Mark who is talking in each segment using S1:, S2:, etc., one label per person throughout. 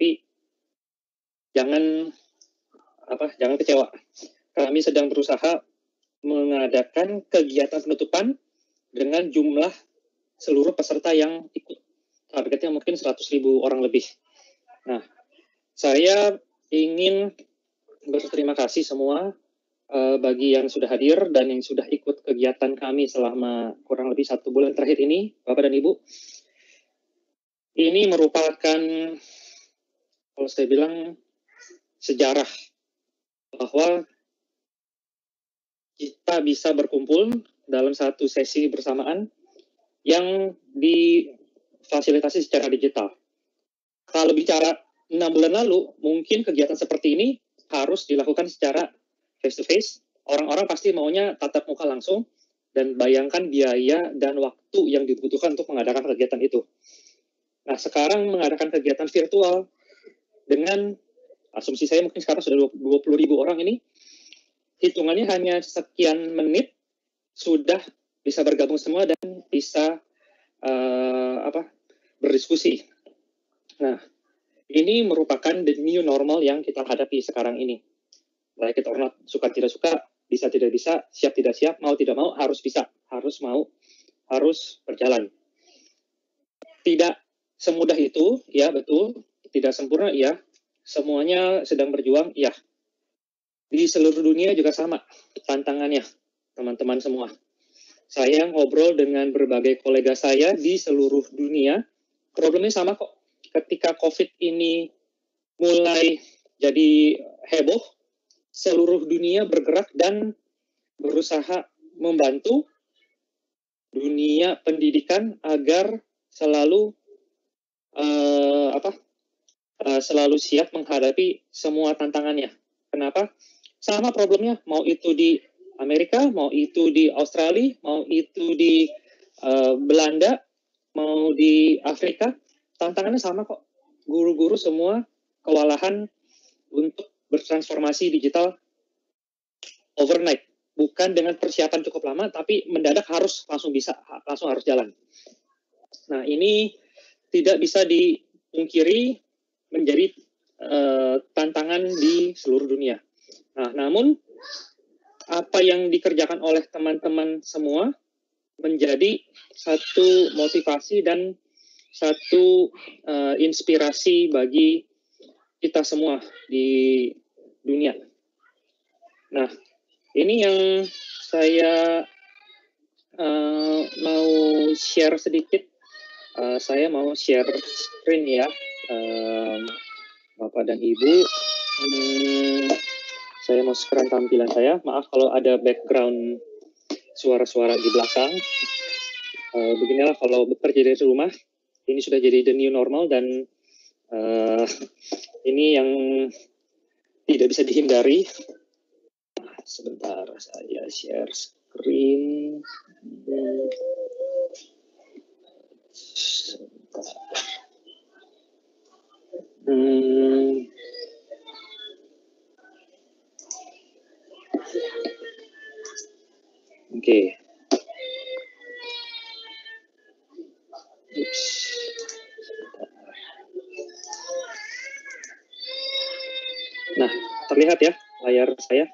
S1: tapi jangan kecewa. Kami sedang berusaha mengadakan kegiatan penutupan dengan jumlah seluruh peserta yang ikut. Targetnya mungkin 100.000 orang lebih. Nah, saya ingin berterima kasih semua bagi yang sudah hadir dan yang sudah ikut kegiatan kami selama kurang lebih 1 bulan terakhir ini, Bapak dan Ibu. Ini merupakan, kalau saya bilang, sejarah bahwa kita bisa berkumpul dalam satu sesi bersamaan yang difasilitasi secara digital. Kalau bicara 6 bulan lalu, mungkin kegiatan seperti ini harus dilakukan secara face-to-face. Orang-orang pasti maunya tatap muka langsung, dan bayangkan biaya dan waktu yang dibutuhkan untuk mengadakan kegiatan itu. Nah, sekarang mengadakan kegiatan virtual dengan asumsi saya mungkin sekarang sudah 20.000 orang ini, hitungannya hanya sekian menit sudah bisa bergabung semua dan bisa berdiskusi. Nah, ini merupakan the new normal yang kita hadapi sekarang ini. Like it or not, suka tidak suka, bisa tidak bisa, siap tidak siap, mau tidak mau, harus bisa, harus mau, harus berjalan. Tidak semudah itu, ya betul, tidak sempurna, ya. Semuanya sedang berjuang, ya. Di seluruh dunia juga sama tantangannya, teman-teman semua. Saya ngobrol dengan berbagai kolega saya di seluruh dunia, problemnya sama kok. Ketika COVID ini mulai jadi heboh, seluruh dunia bergerak dan berusaha membantu dunia pendidikan agar selalu selalu siap menghadapi semua tantangannya. Kenapa? Sama problemnya, mau itu di Amerika, mau itu di Australia, mau itu di Belanda, mau di Afrika, tantangannya sama kok. Guru-guru semua kewalahan untuk bertransformasi digital overnight. Bukan dengan persiapan cukup lama, tapi mendadak harus langsung harus jalan. Nah, ini tidak bisa dipungkiri menjadi tantangan di seluruh dunia. Nah, namun apa yang dikerjakan oleh teman-teman semua menjadi satu motivasi dan satu inspirasi bagi kita semua di dunia. Nah, ini yang saya mau share sedikit. Saya mau share screen ya, Bapak dan Ibu. Saya mau share tampilan saya. Maaf kalau ada background suara-suara di belakang. Beginilah kalau bekerja dari rumah. Ini sudah jadi the new normal dan ini yang tidak bisa dihindari. Sebentar, saya share screen. Oke. Nah, terlihat ya layar saya.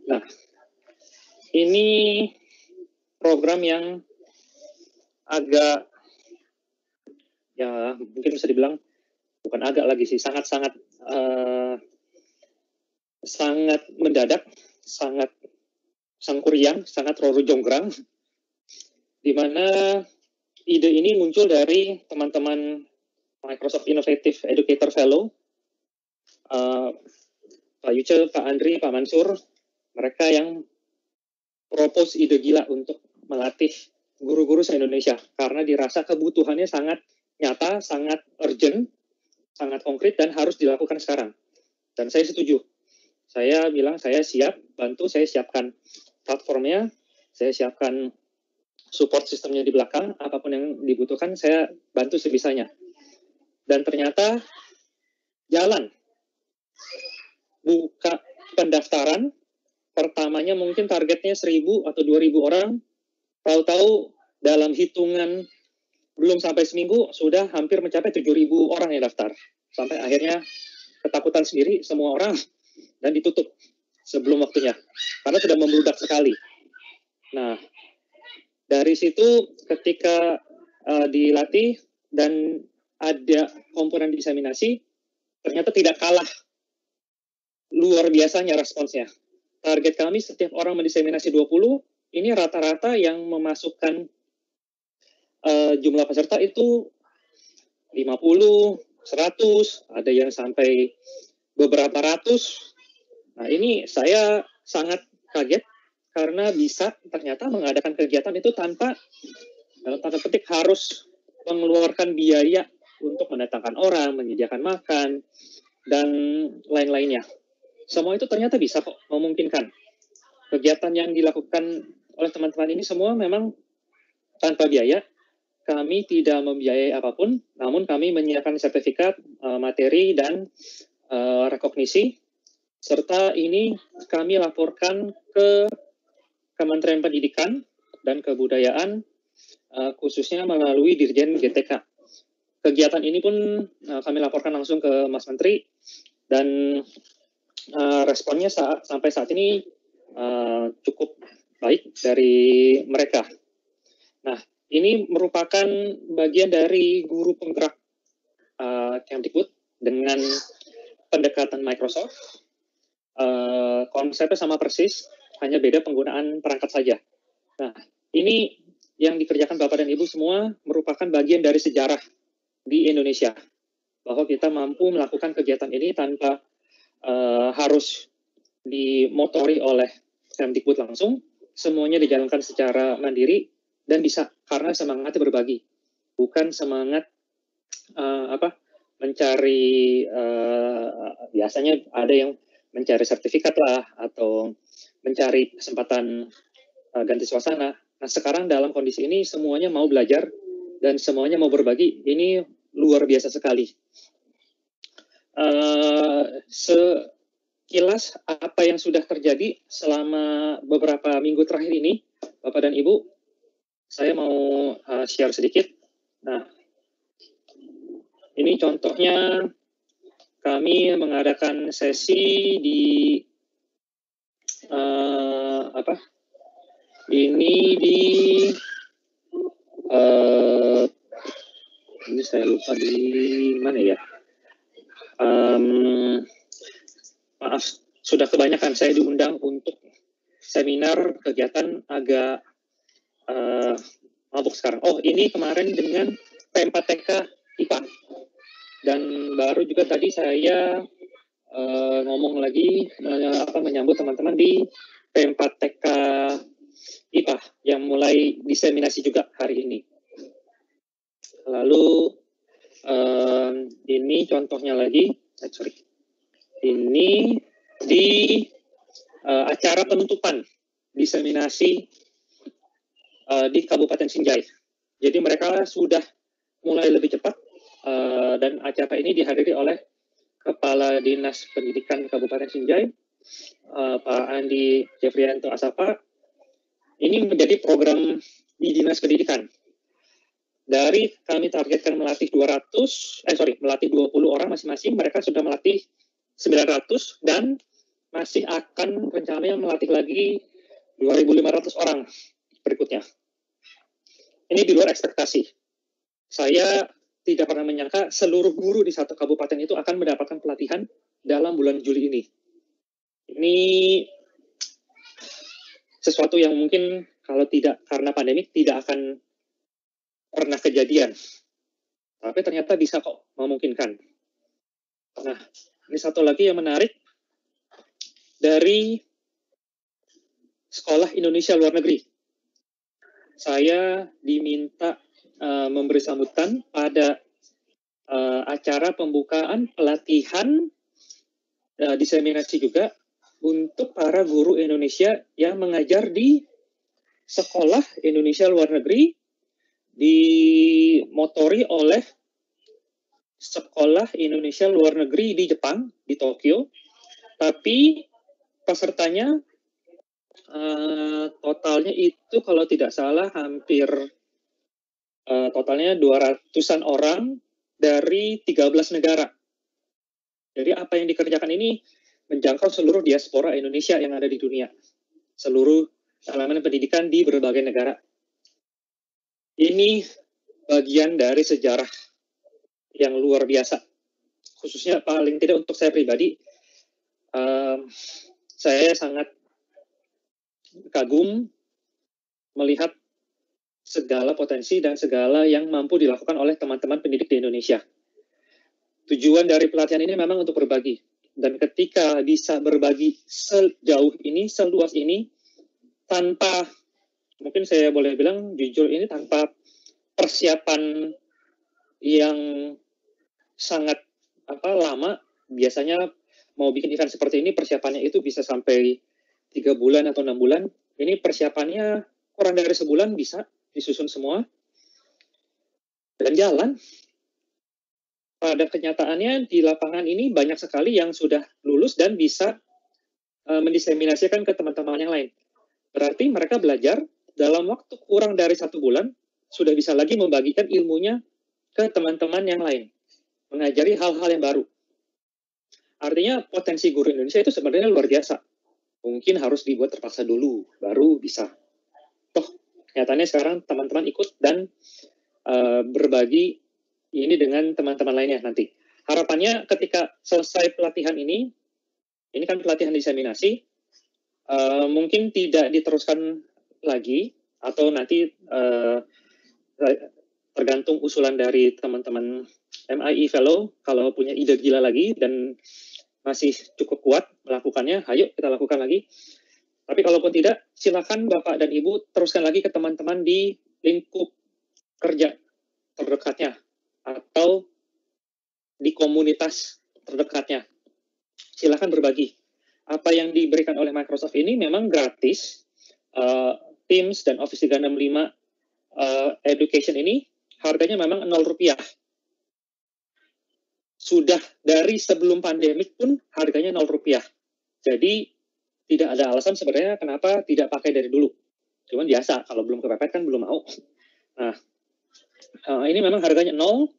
S1: Nah, ini program yang agak, ya mungkin bisa dibilang, bukan agak lagi sih, sangat-sangat mendadak, sangat sangkuriang, sangat roro jonggrang, di mana ide ini muncul dari teman-teman Microsoft Innovative Educator Fellow, Pak Yuce, Pak Andri, Pak Mansur, mereka yang propose ide gila untuk melatih guru-guru se-Indonesia, karena dirasa kebutuhannya sangat nyata, sangat urgent, sangat konkret, dan harus dilakukan sekarang. Dan saya setuju. Saya bilang, saya siap bantu, saya siapkan platformnya, saya siapkan support sistemnya di belakang, apapun yang dibutuhkan, saya bantu sebisanya. Dan ternyata jalan. Buka pendaftaran, pertamanya mungkin targetnya 1.000 atau 2.000 orang, tahu-tahu dalam hitungan belum sampai seminggu sudah hampir mencapai 7.000 orang yang daftar. Sampai akhirnya ketakutan sendiri semua orang dan ditutup sebelum waktunya. Karena sudah membludak sekali. Nah, dari situ ketika dilatih dan ada komponen diseminasi, ternyata tidak kalah luar biasanya responsnya. Target kami setiap orang mendiseminasi 20, ini rata-rata yang memasukkan jumlah peserta itu 50, 100, ada yang sampai beberapa ratus. Nah, ini saya sangat kaget karena bisa ternyata mengadakan kegiatan itu tanpa, dalam tanda petik, harus mengeluarkan biaya untuk mendatangkan orang, menyediakan makan, dan lain-lainnya. Semua itu ternyata bisa kok memungkinkan. Kegiatan yang dilakukan oleh teman-teman ini semua memang tanpa biaya. Kami tidak membiayai apapun, namun kami menyiapkan sertifikat, materi, dan rekognisi, serta ini kami laporkan ke Kementerian Pendidikan dan Kebudayaan, khususnya melalui Dirjen GTK. Kegiatan ini pun kami laporkan langsung ke Mas Menteri, dan responnya sampai saat ini cukup baik dari mereka. Nah, ini merupakan bagian dari guru penggerak Kemdikbud dengan pendekatan Microsoft. Konsepnya sama persis, hanya beda penggunaan perangkat saja. Nah, ini yang dikerjakan Bapak dan Ibu semua merupakan bagian dari sejarah di Indonesia, bahwa kita mampu melakukan kegiatan ini tanpa harus dimotori oleh Kemdikbud langsung, semuanya dijalankan secara mandiri dan bisa karena semangatnya berbagi, bukan semangat mencari, biasanya ada yang mencari sertifikat lah atau mencari kesempatan ganti suasana. Nah, sekarang dalam kondisi ini semuanya mau belajar dan semuanya mau berbagi. Ini luar biasa sekali. Sekilas apa yang sudah terjadi selama beberapa minggu terakhir ini, Bapak dan Ibu, saya mau share sedikit. Nah, ini contohnya kami mengadakan sesi di ini saya lupa di mana ya. Maaf, sudah kebanyakan saya diundang untuk seminar kegiatan agak mabuk sekarang. Oh, ini kemarin dengan P4TK IPA. Dan baru juga tadi saya ngomong lagi menyambut teman-teman di P4TK IPA yang mulai diseminasi juga hari ini. Lalu ini contohnya lagi, ini di acara penutupan diseminasi di Kabupaten Sinjai. Jadi mereka sudah mulai lebih cepat dan acara ini dihadiri oleh Kepala Dinas Pendidikan Kabupaten Sinjai, Pak Andi Jeffrianto Asapa. Ini menjadi program di Dinas Pendidikan. Dari kami targetkan melatih 20 orang masing-masing, mereka sudah melatih 900 dan masih akan rencananya melatih lagi 2.500 orang berikutnya. Ini di luar ekspektasi. Saya tidak pernah menyangka seluruh guru di satu kabupaten itu akan mendapatkan pelatihan dalam bulan Juli ini. Ini sesuatu yang mungkin kalau tidak karena pandemi tidak akan pernah kejadian. Tapi ternyata bisa kok memungkinkan. Nah, ini satu lagi yang menarik dari Sekolah Indonesia Luar Negeri. Saya diminta memberi sambutan pada acara pembukaan pelatihan diseminasi juga untuk para guru Indonesia yang mengajar di Sekolah Indonesia Luar Negeri, dimotori oleh Sekolah Indonesia Luar Negeri di Jepang, di Tokyo. Tapi pesertanya totalnya itu kalau tidak salah hampir totalnya 200-an orang dari 13 negara. Jadi apa yang dikerjakan ini menjangkau seluruh diaspora Indonesia yang ada di dunia. Seluruh elemen pendidikan di berbagai negara. Ini bagian dari sejarah yang luar biasa. Khususnya paling tidak untuk saya pribadi, saya sangat kagum melihat segala potensi dan segala yang mampu dilakukan oleh teman-teman pendidik di Indonesia. Tujuan dari pelatihan ini memang untuk berbagi. Dan ketika bisa berbagi sejauh ini, seluas ini, tanpa, mungkin saya boleh bilang jujur ini tanpa persiapan yang sangat lama, biasanya mau bikin event seperti ini, persiapannya itu bisa sampai 3 bulan atau 6 bulan. Ini persiapannya kurang dari sebulan bisa disusun semua dan jalan. Pada kenyataannya di lapangan ini banyak sekali yang sudah lulus dan bisa mendiseminasikan ke teman-teman yang lain. Berarti mereka belajar dalam waktu kurang dari 1 bulan sudah bisa lagi membagikan ilmunya ke teman-teman yang lain, mengajari hal-hal yang baru. Artinya potensi guru Indonesia itu sebenarnya luar biasa. Mungkin harus dibuat terpaksa dulu, baru bisa. Toh, nyatanya sekarang teman-teman ikut dan berbagi ini dengan teman-teman lainnya nanti. Harapannya ketika selesai pelatihan ini kan pelatihan diseminasi, mungkin tidak diteruskan lagi, atau nanti tergantung usulan dari teman-teman MIE Fellow, kalau punya ide gila lagi dan masih cukup kuat melakukannya, ayo kita lakukan lagi. Tapi kalaupun tidak, silakan Bapak dan Ibu teruskan lagi ke teman-teman di lingkup kerja terdekatnya atau di komunitas terdekatnya. Silakan berbagi. Apa yang diberikan oleh Microsoft ini memang gratis. Teams dan Office 365 Education ini harganya memang Rp0. Sudah dari sebelum pandemik pun harganya Rp0. Jadi tidak ada alasan sebenarnya kenapa tidak pakai dari dulu. Cuman biasa, kalau belum kepepet kan belum mau. Nah, ini memang harganya 0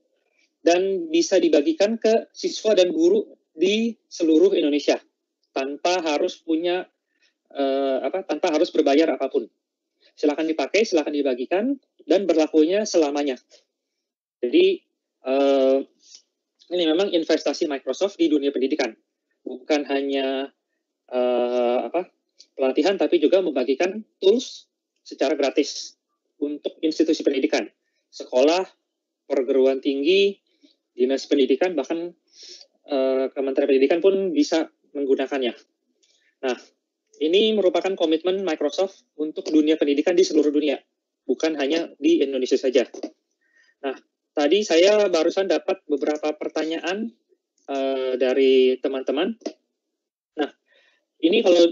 S1: dan bisa dibagikan ke siswa dan guru di seluruh Indonesia tanpa harus punya tanpa harus berbayar apapun. Silakan dipakai, silakan dibagikan dan berlakunya selamanya. Jadi ini memang investasi Microsoft di dunia pendidikan, bukan hanya pelatihan, tapi juga membagikan tools secara gratis untuk institusi pendidikan, sekolah, perguruan tinggi, dinas pendidikan, bahkan Kementerian Pendidikan pun bisa menggunakannya. Nah, ini merupakan komitmen Microsoft untuk dunia pendidikan di seluruh dunia, bukan hanya di Indonesia saja. Nah, tadi saya barusan dapat beberapa pertanyaan dari teman-teman. Nah, ini kalau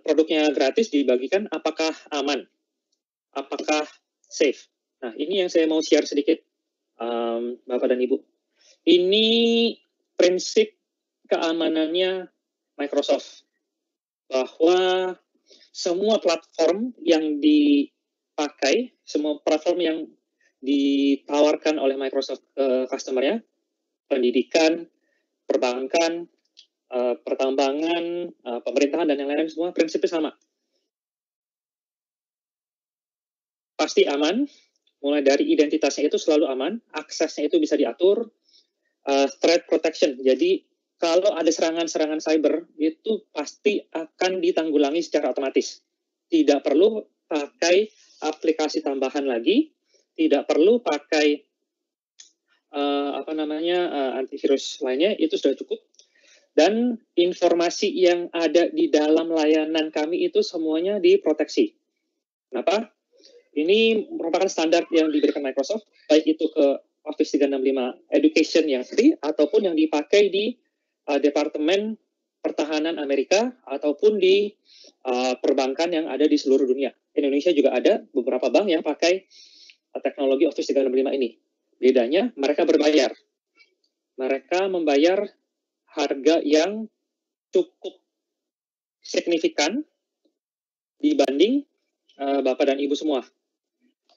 S1: produknya gratis dibagikan, apakah aman? Apakah safe? Nah, ini yang saya mau share sedikit, Bapak dan Ibu. Ini prinsip keamanannya Microsoft, bahwa semua platform yang dipakai, semua platform yang ditawarkan oleh Microsoft ke customer-nya, pendidikan, perbankan, pertambangan, pemerintahan, dan yang lain-lain, semua prinsipnya sama. Pasti aman, mulai dari identitasnya itu selalu aman, aksesnya itu bisa diatur, threat protection, jadi kalau ada serangan-serangan cyber, itu pasti akan ditanggulangi secara otomatis. Tidak perlu pakai aplikasi tambahan lagi, tidak perlu pakai antivirus lainnya, itu sudah cukup. Dan informasi yang ada di dalam layanan kami itu semuanya diproteksi. Kenapa? Ini merupakan standar yang diberikan Microsoft, baik itu ke Office 365 Education yang free, ataupun yang dipakai di Departemen Pertahanan Amerika, ataupun di perbankan yang ada di seluruh dunia. Indonesia juga ada beberapa bank yang pakai teknologi Office 365 ini. Bedanya, mereka berbayar. Mereka membayar harga yang cukup signifikan dibanding Bapak dan Ibu semua.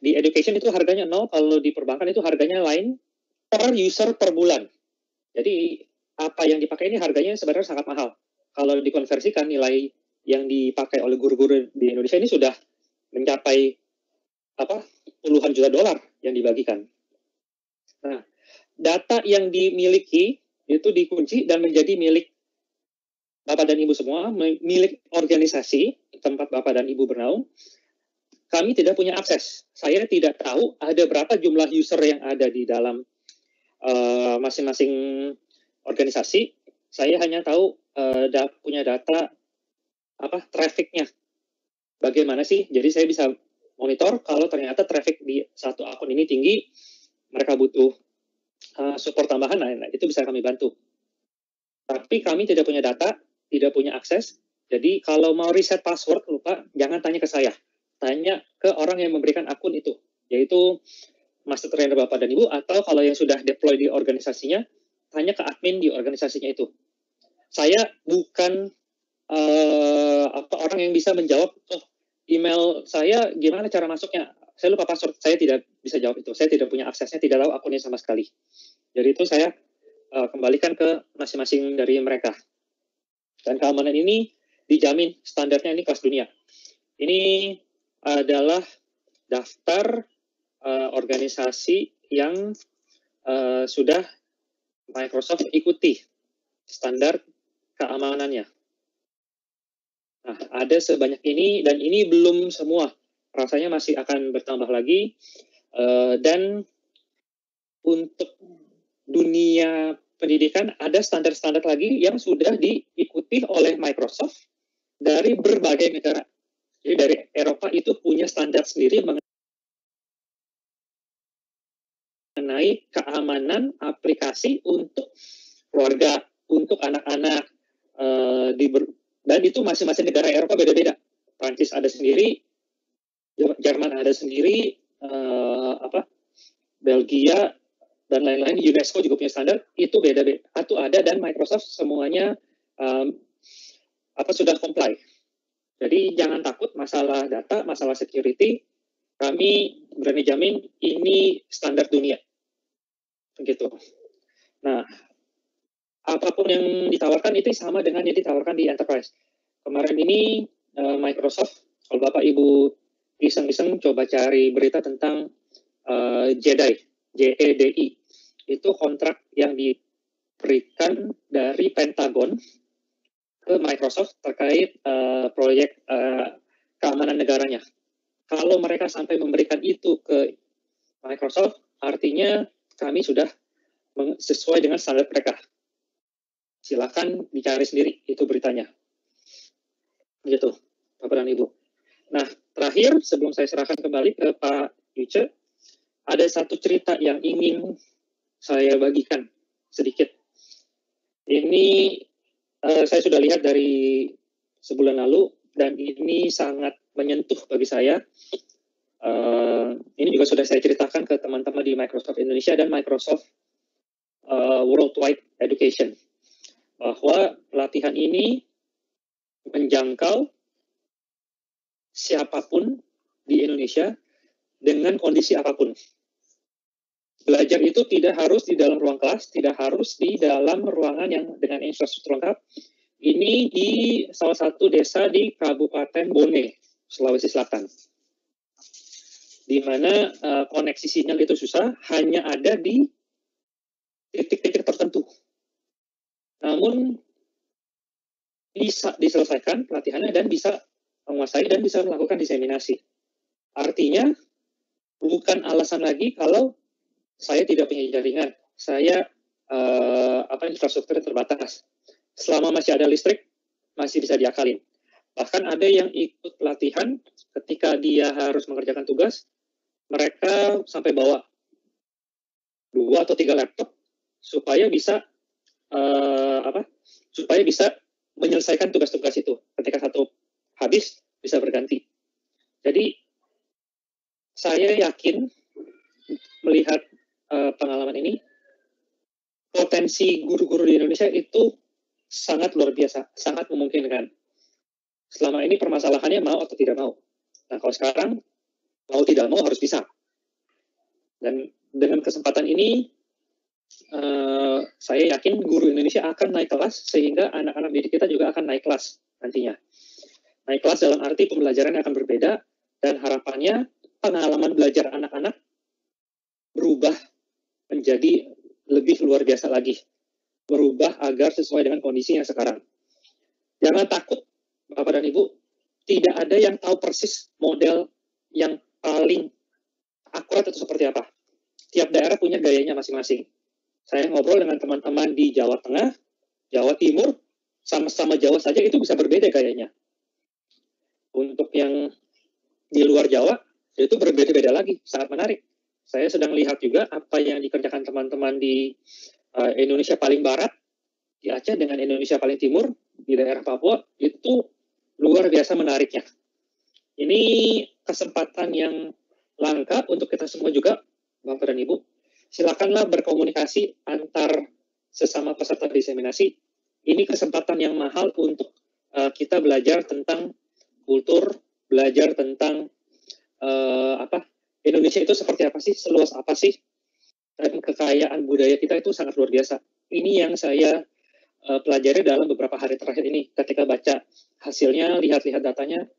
S1: di education itu harganya 0, kalau di perbankan itu harganya lain per user per bulan. Jadi apa yang dipakai ini harganya sebenarnya sangat mahal. Kalau dikonversikan nilai yang dipakai oleh guru-guru di Indonesia ini sudah mencapai puluhan juta dolar yang dibagikan. Nah, data yang dimiliki itu dikunci dan menjadi milik Bapak dan Ibu semua, milik organisasi tempat Bapak dan Ibu bernaung. Kami tidak punya akses. Saya tidak tahu ada berapa jumlah user yang ada di dalam masing-masing organisasi. Saya hanya tahu punya data trafficnya. Bagaimana sih? Jadi saya bisa monitor kalau ternyata traffic di satu akun ini tinggi, mereka butuh support tambahan, nah itu bisa kami bantu. Tapi kami tidak punya data, tidak punya akses. Jadi kalau mau reset password lupa, jangan tanya ke saya. Tanya ke orang yang memberikan akun itu, yaitu master trainer Bapak dan Ibu, atau kalau yang sudah deploy di organisasinya, tanya ke admin di organisasinya itu. Saya bukan orang yang bisa menjawab, email saya gimana cara masuknya, saya lupa password, saya tidak bisa jawab itu. Saya tidak punya aksesnya, tidak tahu akunnya sama sekali. Jadi itu saya kembalikan ke masing-masing dari mereka. Dan keamanan ini dijamin, standarnya ini kelas dunia. Ini adalah daftar organisasi yang sudah Microsoft ikuti standar keamanannya. Nah, ada sebanyak ini, dan ini belum semua. Rasanya masih akan bertambah lagi. Dan untuk dunia pendidikan, ada standar-standar lagi yang sudah diikuti oleh Microsoft dari berbagai negara. Jadi dari Eropa itu punya standar sendiri mengenai keamanan aplikasi untuk keluarga, untuk anak-anak, dan itu masing-masing negara Eropa beda-beda. Prancis ada sendiri, Jerman ada sendiri, Belgia dan lain-lain. UNESCO juga punya standar, itu beda-beda. Itu ada, dan Microsoft semuanya sudah comply. Jadi jangan takut masalah data, masalah security. Kami berani jamin ini standar dunia. Begitu. Nah, apapun yang ditawarkan itu sama dengan yang ditawarkan di enterprise. Kemarin ini Microsoft, kalau Bapak Ibu iseng-iseng coba cari berita tentang JEDI, JEDI, itu kontrak yang diberikan dari Pentagon ke Microsoft terkait proyek keamanan negaranya. Kalau mereka sampai memberikan itu ke Microsoft, artinya kami sudah sesuai dengan standar mereka. Silakan dicari sendiri, itu beritanya. Begitu, Bapak dan Ibu. Nah, terakhir, sebelum saya serahkan kembali ke Pak Yuce, ada satu cerita yang ingin saya bagikan sedikit. Ini saya sudah lihat dari sebulan lalu, dan ini sangat menyentuh bagi saya. Ini juga sudah saya ceritakan ke teman-teman di Microsoft Indonesia dan Microsoft Worldwide Education, bahwa pelatihan ini menjangkau siapapun di Indonesia dengan kondisi apapun. Belajar itu tidak harus di dalam ruang kelas, tidak harus di dalam ruangan yang dengan infrastruktur lengkap. Ini di salah satu desa di Kabupaten Bone, Sulawesi Selatan, di mana koneksi sinyal itu susah, hanya ada di titik-titik tertentu. Namun bisa diselesaikan pelatihannya dan bisa menguasai dan bisa melakukan diseminasi. Artinya bukan alasan lagi kalau saya tidak punya jaringan, saya infrastruktur terbatas. Selama masih ada listrik, masih bisa diakalin. Bahkan ada yang ikut pelatihan ketika dia harus mengerjakan tugas, mereka sampai bawa 2 atau 3 laptop supaya bisa menyelesaikan tugas-tugas itu. Ketika satu habis, bisa berganti. Jadi saya yakin melihat pengalaman ini, potensi guru-guru di Indonesia itu sangat luar biasa, sangat memungkinkan. Selama ini permasalahannya mau atau tidak mau. Nah, kalau sekarang mau tidak mau harus bisa. Dan dengan kesempatan ini, saya yakin guru Indonesia akan naik kelas, sehingga anak-anak didik kita juga akan naik kelas nantinya. Naik kelas dalam arti pembelajaran akan berbeda, dan harapannya pengalaman belajar anak-anak berubah menjadi lebih luar biasa lagi. Berubah agar sesuai dengan kondisi yang sekarang. Jangan takut, Bapak dan Ibu, tidak ada yang tahu persis model yang paling akurat itu seperti apa. Tiap daerah punya gayanya masing-masing. Saya ngobrol dengan teman-teman di Jawa Tengah, Jawa Timur, sama-sama Jawa saja itu bisa berbeda gayanya. Untuk yang di luar Jawa, itu berbeda-beda lagi, sangat menarik. Saya sedang lihat juga apa yang dikerjakan teman-teman di Indonesia paling barat, di Aceh dengan Indonesia paling timur, di daerah Papua, itu luar biasa menariknya. Ini kesempatan yang langka untuk kita semua juga, Bapak dan Ibu. Silakanlah berkomunikasi antar sesama peserta diseminasi. Ini kesempatan yang mahal untuk kita belajar tentang kultur, belajar tentang Indonesia itu seperti apa sih, seluas apa sih, dan kekayaan budaya kita itu sangat luar biasa. Ini yang saya pelajari dalam beberapa hari terakhir ini. Ketika baca hasilnya, lihat-lihat datanya,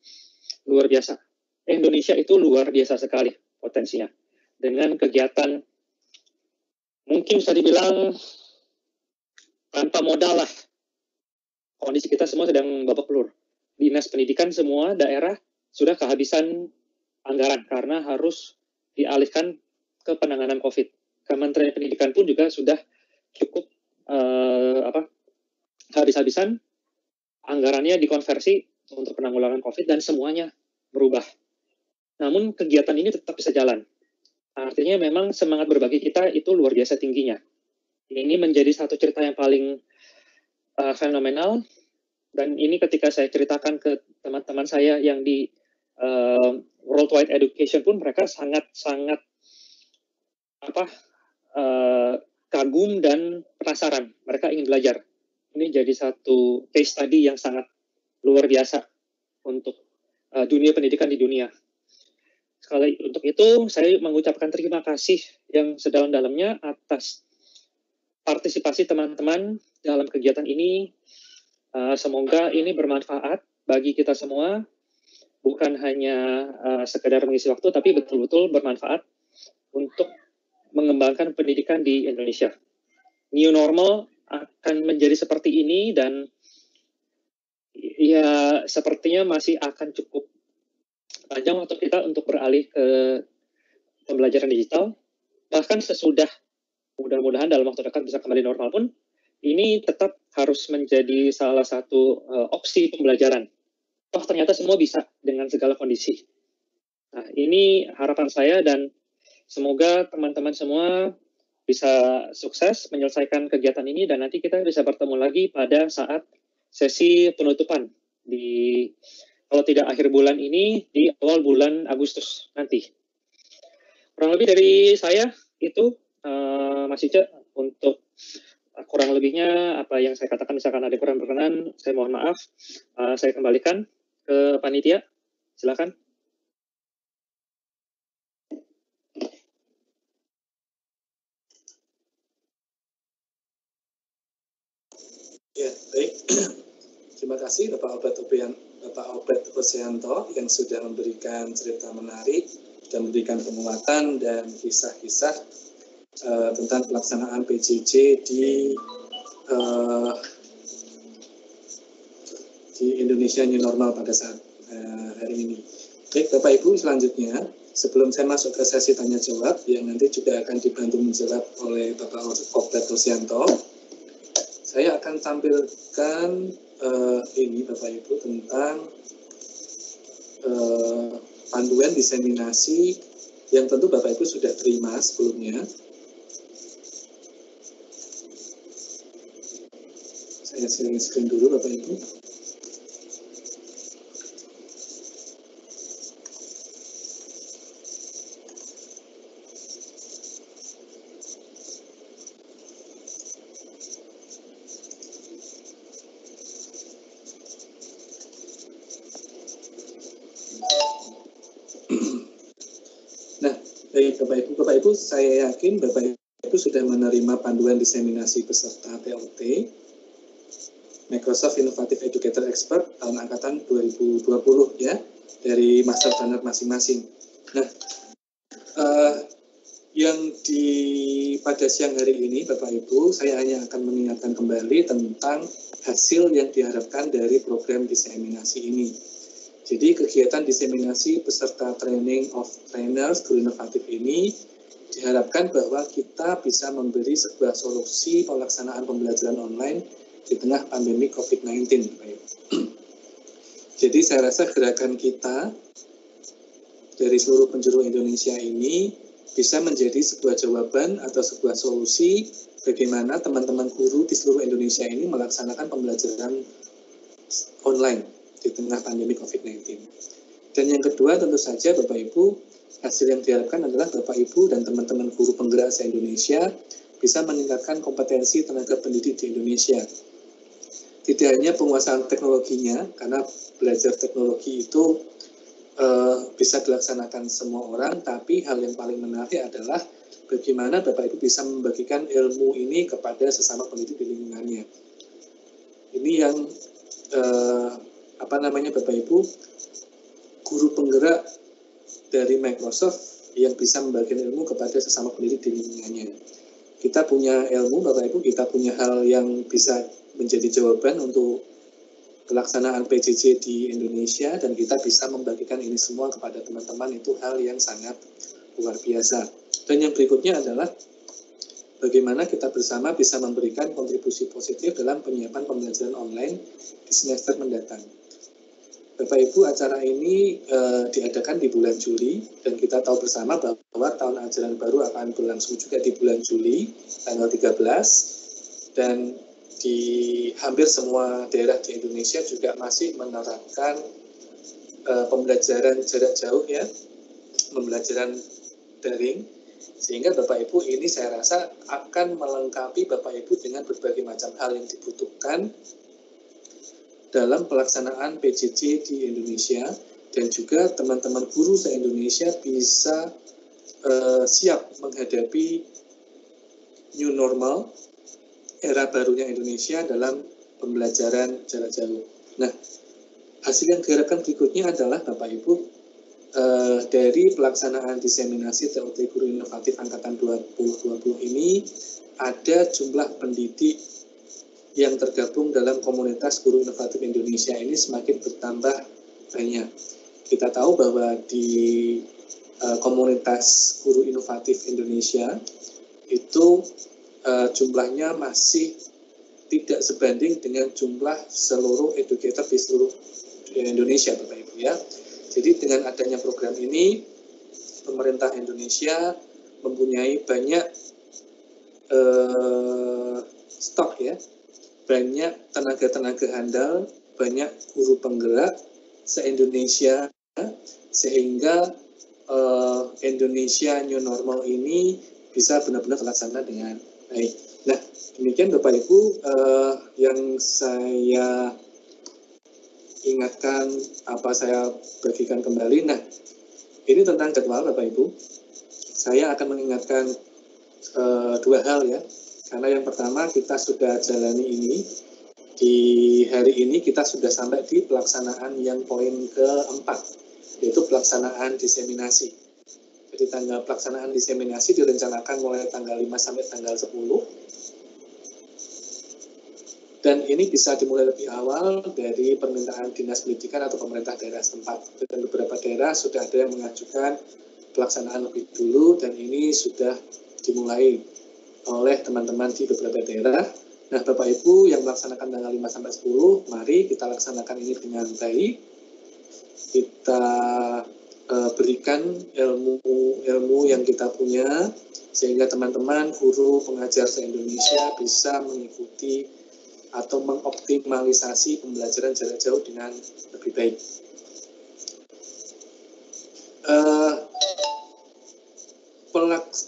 S1: luar biasa. Indonesia itu luar biasa sekali potensinya. Dengan kegiatan, mungkin bisa dibilang tanpa modal lah. Kondisi kita semua sedang babak belur. Dinas pendidikan semua daerah sudah kehabisan anggaran karena harus dialihkan ke penanganan COVID. Kementerian Pendidikan pun juga sudah cukup habis-habisan, anggarannya dikonversi untuk penanggulangan COVID dan semuanya berubah. Namun kegiatan ini tetap bisa jalan. Artinya memang semangat berbagi kita itu luar biasa tingginya. Ini menjadi satu cerita yang paling fenomenal, dan ini ketika saya ceritakan ke teman-teman saya yang di Worldwide Education pun mereka sangat-sangat kagum dan penasaran. Mereka ingin belajar. Ini jadi satu case study yang sangat luar biasa untuk dunia pendidikan di dunia. Sekali untuk itu, saya mengucapkan terima kasih yang sedalam-dalamnya atas partisipasi teman-teman dalam kegiatan ini. Semoga ini bermanfaat bagi kita semua, bukan hanya sekedar mengisi waktu, tapi betul-betul bermanfaat untuk mengembangkan pendidikan di Indonesia. New normal akan menjadi seperti ini, dan ya sepertinya masih akan cukup panjang waktu kita untuk beralih ke pembelajaran digital. Bahkan sesudah, mudah-mudahan dalam waktu dekat bisa kembali normal pun, ini tetap harus menjadi salah satu opsi pembelajaran. Toh ternyata semua bisa dengan segala kondisi. Nah, ini harapan saya, dan semoga teman-teman semua bisa sukses menyelesaikan kegiatan ini, dan nanti kita bisa bertemu lagi pada saat sesi penutupan di, kalau tidak akhir bulan ini, di awal bulan Agustus nanti. Kurang lebih dari saya itu, Mas Ica, untuk kurang lebihnya apa yang saya katakan, misalkan ada kurang berkenan, saya mohon maaf. Saya kembalikan ke panitia. Silakan.
S2: Ya, baik. Terima kasih Bapak Obed Rosianto yang sudah memberikan cerita menarik dan memberikan penguatan dan kisah-kisah tentang pelaksanaan PJJ di Indonesia New Normal pada saat hari ini. Baik, Bapak Ibu, selanjutnya sebelum saya masuk ke sesi tanya jawab yang nanti juga akan dibantu menjawab oleh Bapak Obed Rosianto, saya akan tampilkan ini Bapak Ibu tentang panduan diseminasi yang tentu Bapak Ibu sudah terima sebelumnya. Saya sharing screen dulu Bapak Ibu. Baik, Bapak Ibu, saya yakin Bapak Ibu sudah menerima panduan diseminasi peserta TOT Microsoft Innovative Educator Expert tahun angkatan 2020 ya, dari master planner masing-masing. Nah, yang pada siang hari ini Bapak Ibu, saya hanya akan mengingatkan kembali tentang hasil yang diharapkan dari program diseminasi ini. Jadi kegiatan diseminasi peserta training of trainers guru inovatif ini diharapkan bahwa kita bisa memberi sebuah solusi pelaksanaan pembelajaran online di tengah pandemi COVID-19. Jadi saya rasa gerakan kita dari seluruh penjuru Indonesia ini bisa menjadi sebuah jawaban atau sebuah solusi bagaimana teman-teman guru di seluruh Indonesia ini melaksanakan pembelajaran online di tengah pandemi COVID-19. Dan yang kedua tentu saja Bapak Ibu, hasil yang diharapkan adalah Bapak Ibu dan teman-teman guru penggerak se-Indonesia bisa meningkatkan kompetensi tenaga pendidik di Indonesia. Tidak hanya penguasaan teknologinya, karena belajar teknologi itu bisa dilaksanakan semua orang, tapi hal yang paling menarik adalah bagaimana Bapak Ibu bisa membagikan ilmu ini kepada sesama pendidik di lingkungannya. Ini yang Bapak Ibu, guru penggerak dari Microsoft yang bisa membagikan ilmu kepada sesama pendidik di lingkungannya. Kita punya ilmu Bapak Ibu, kita punya hal yang bisa menjadi jawaban untuk pelaksanaan PJJ di Indonesia, dan kita bisa membagikan ini semua kepada teman-teman, itu hal yang sangat luar biasa. Dan yang berikutnya adalah bagaimana kita bersama bisa memberikan kontribusi positif dalam penyiapan pembelajaran online di semester mendatang. Bapak Ibu, acara ini diadakan di bulan Juli, dan kita tahu bersama bahwa tahun ajaran baru akan berlangsung juga di bulan Juli, tanggal 13, dan di hampir semua daerah di Indonesia juga masih menerapkan pembelajaran jarak jauh ya, pembelajaran daring, sehingga Bapak Ibu ini saya rasa akan melengkapi Bapak Ibu dengan berbagai macam hal yang dibutuhkan dalam pelaksanaan PJJ di Indonesia, dan juga teman-teman guru se-Indonesia bisa siap menghadapi new normal, era barunya Indonesia dalam pembelajaran jarak jauh. Nah, hasil yang diharapkan berikutnya adalah Bapak Ibu, dari pelaksanaan diseminasi TOT Guru Inovatif Angkatan 2020 ini, ada jumlah pendidik yang tergabung dalam komunitas Guru Inovatif Indonesia ini semakin bertambah banyak. Kita tahu bahwa di komunitas Guru Inovatif Indonesia itu jumlahnya masih tidak sebanding dengan jumlah seluruh educator di seluruh Indonesia, Bapak Ibu ya. Jadi dengan adanya program ini, pemerintah Indonesia mempunyai banyak stok ya, banyak tenaga-tenaga handal, banyak guru penggerak se-Indonesia, sehingga Indonesia New Normal ini bisa benar-benar terlaksana dengan baik. Nah, demikian Bapak Ibu yang saya ingatkan, saya bagikan kembali. Nah, ini tentang jadwal Bapak Ibu. Saya akan mengingatkan dua hal ya. Karena yang pertama, kita sudah jalani ini. Di hari ini kita sudah sampai di pelaksanaan yang poin keempat, yaitu pelaksanaan diseminasi. Jadi pelaksanaan diseminasi direncanakan mulai tanggal 5 sampai tanggal 10. Dan ini bisa dimulai lebih awal dari permintaan Dinas Pendidikan atau pemerintah daerah setempat. Dan beberapa daerah sudah ada yang mengajukan pelaksanaan lebih dulu, dan ini sudah dimulai oleh teman-teman di beberapa daerah. Nah, Bapak Ibu yang melaksanakan tanggal 5 sampai 10, mari kita laksanakan ini dengan baik. Kita berikan ilmu yang kita punya, sehingga teman-teman guru pengajar se-Indonesia bisa mengikuti atau mengoptimalisasi pembelajaran jarak jauh dengan lebih baik.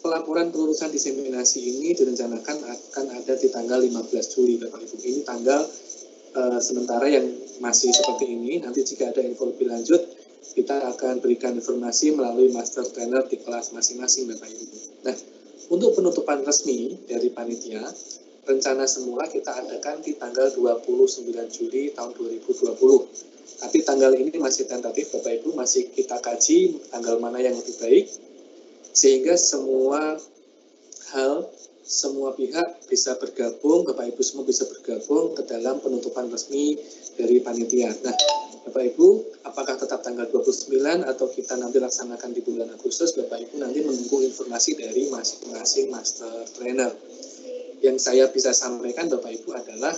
S2: Pelaporan kelulusan diseminasi ini direncanakan akan ada di tanggal 15 Juli, Bapak Ibu. Ini tanggal sementara yang masih seperti ini. Nanti jika ada info lebih lanjut, kita akan berikan informasi melalui master trainer di kelas masing-masing Bapak Ibu. Nah, untuk penutupan resmi dari panitia, rencana semula kita adakan di tanggal 29 Juli tahun 2020. Tapi tanggal ini masih tentatif Bapak Ibu, masih kita kaji tanggal mana yang lebih baik, sehingga semua hal, semua pihak bisa bergabung, Bapak Ibu semua bisa bergabung ke dalam penutupan resmi dari panitia. Nah, Bapak Ibu, apakah tetap tanggal 29 atau kita nanti laksanakan di bulan Agustus, Bapak Ibu nanti menunggu informasi dari masing-masing master trainer. Yang saya bisa sampaikan Bapak Ibu adalah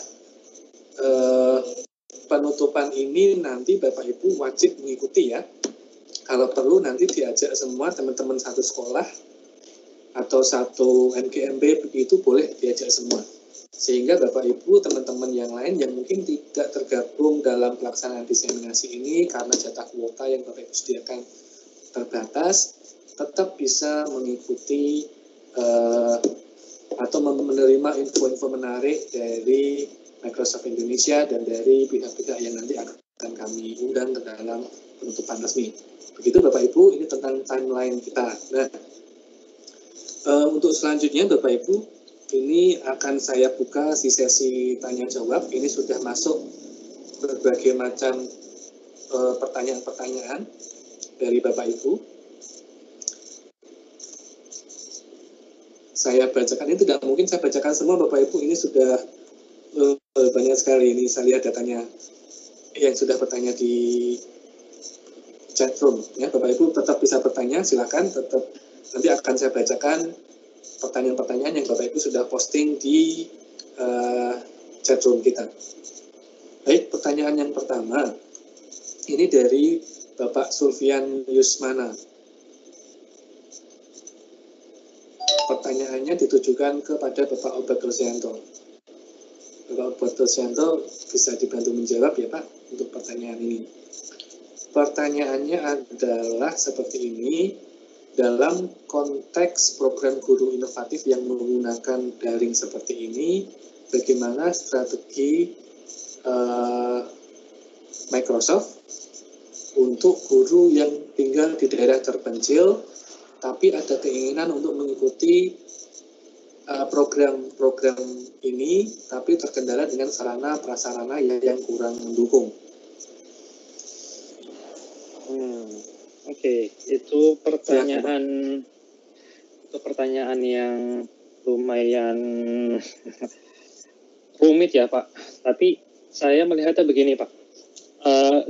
S2: penutupan ini nanti Bapak Ibu wajib mengikuti ya. Kalau perlu nanti diajak semua teman-teman satu sekolah atau satu MGMB begitu boleh diajak semua. Sehingga Bapak Ibu teman-teman yang lain yang mungkin tidak tergabung dalam pelaksanaan diseminasi ini karena jatah kuota yang Bapak Ibu sediakan terbatas, tetap bisa mengikuti atau menerima info-info menarik dari Microsoft Indonesia dan dari pihak-pihak yang nanti akan kami undang ke dalam penutupan resmi. Begitu Bapak Ibu, ini tentang timeline kita. Nah, untuk selanjutnya Bapak Ibu, ini akan saya buka di sesi tanya jawab. Ini sudah masuk berbagai macam pertanyaan-pertanyaan dari Bapak Ibu. Saya bacakan, ini tidak mungkin saya bacakan semua Bapak Ibu, ini sudah banyak sekali. Ini saya lihat datanya yang sudah bertanya di chat room ya. Bapak Ibu tetap bisa bertanya, silakan, tetap nanti akan saya bacakan pertanyaan-pertanyaan yang Bapak Ibu sudah posting di chat room kita. Baik, pertanyaan yang pertama ini dari Bapak Sulfian Yusmana. Pertanyaannya ditujukan kepada Bapak Obed Rosianto. Bapak Obed Rosianto bisa dibantu menjawab ya Pak untuk pertanyaan ini. Pertanyaannya adalah seperti ini, dalam konteks program guru inovatif yang menggunakan daring seperti ini, bagaimana strategi Microsoft untuk guru yang tinggal di daerah terpencil tapi ada keinginan untuk mengikuti program-program ini tapi terkendala dengan sarana prasarana yang kurang mendukung.
S1: Oke, itu pertanyaan yang lumayan rumit ya Pak. Tapi saya melihatnya begini Pak. 5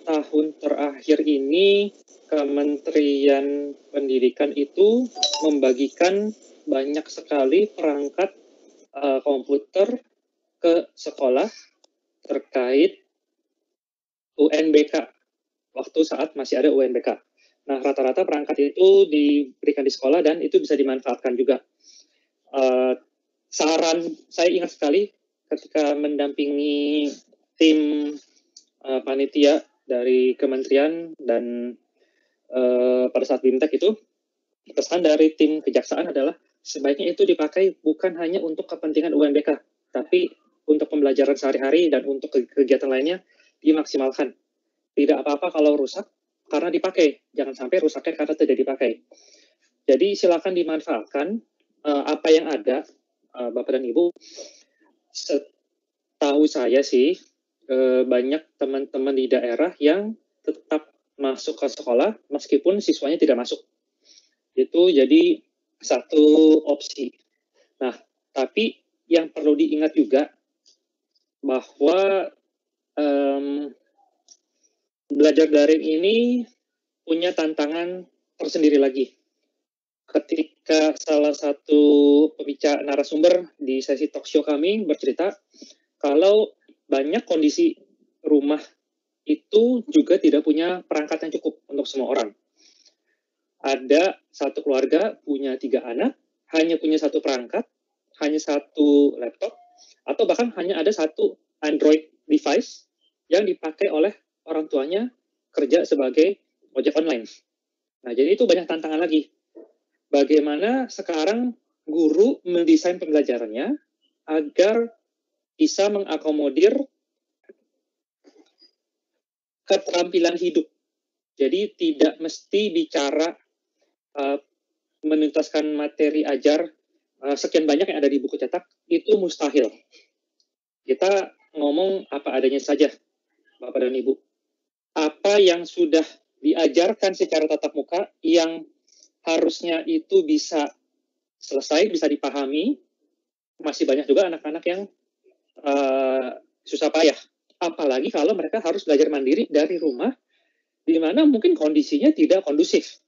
S1: tahun terakhir ini Kementerian Pendidikan itu membagikan banyak sekali perangkat komputer ke sekolah terkait UNBK waktu saat masih ada UNBK. Nah, rata-rata perangkat itu diberikan di sekolah dan itu bisa dimanfaatkan juga. Saran saya ingat sekali ketika mendampingi tim panitia dari kementerian dan pada saat BIMTEK itu, pesan dari tim kejaksaan adalah sebaiknya itu dipakai bukan hanya untuk kepentingan UNBK, tapi untuk pembelajaran sehari-hari dan untuk kegiatan lainnya dimaksimalkan. Tidak apa-apa kalau rusak karena dipakai, jangan sampai rusaknya karena tidak dipakai. Jadi silakan dimanfaatkan apa yang ada, Bapak dan Ibu. Setahu saya sih banyak teman-teman di daerah yang tetap masuk ke sekolah meskipun siswanya tidak masuk. Itu jadi satu opsi. Nah, tapi yang perlu diingat juga bahwa belajar daring ini punya tantangan tersendiri lagi. Ketika salah satu pembicara narasumber di sesi talk show kami bercerita kalau banyak kondisi rumah itu juga tidak punya perangkat yang cukup untuk semua orang. Ada satu keluarga punya 3 anak, hanya punya satu perangkat, hanya satu laptop, atau bahkan hanya ada satu Android device yang dipakai oleh orang tuanya kerja sebagai ojek online. Nah, jadi itu banyak tantangan lagi. Bagaimana sekarang guru mendesain pembelajarannya agar bisa mengakomodir keterampilan hidup Jadi tidak mesti bicara menuntaskan materi ajar sekian banyak yang ada di buku cetak, itu mustahil. Kita ngomong apa adanya saja, Bapak dan Ibu. Apa yang sudah diajarkan secara tatap muka yang harusnya itu bisa selesai, bisa dipahami, masih banyak juga anak-anak yang susah payah. Apalagi kalau mereka harus belajar mandiri dari rumah, di mana mungkin kondisinya tidak kondusif.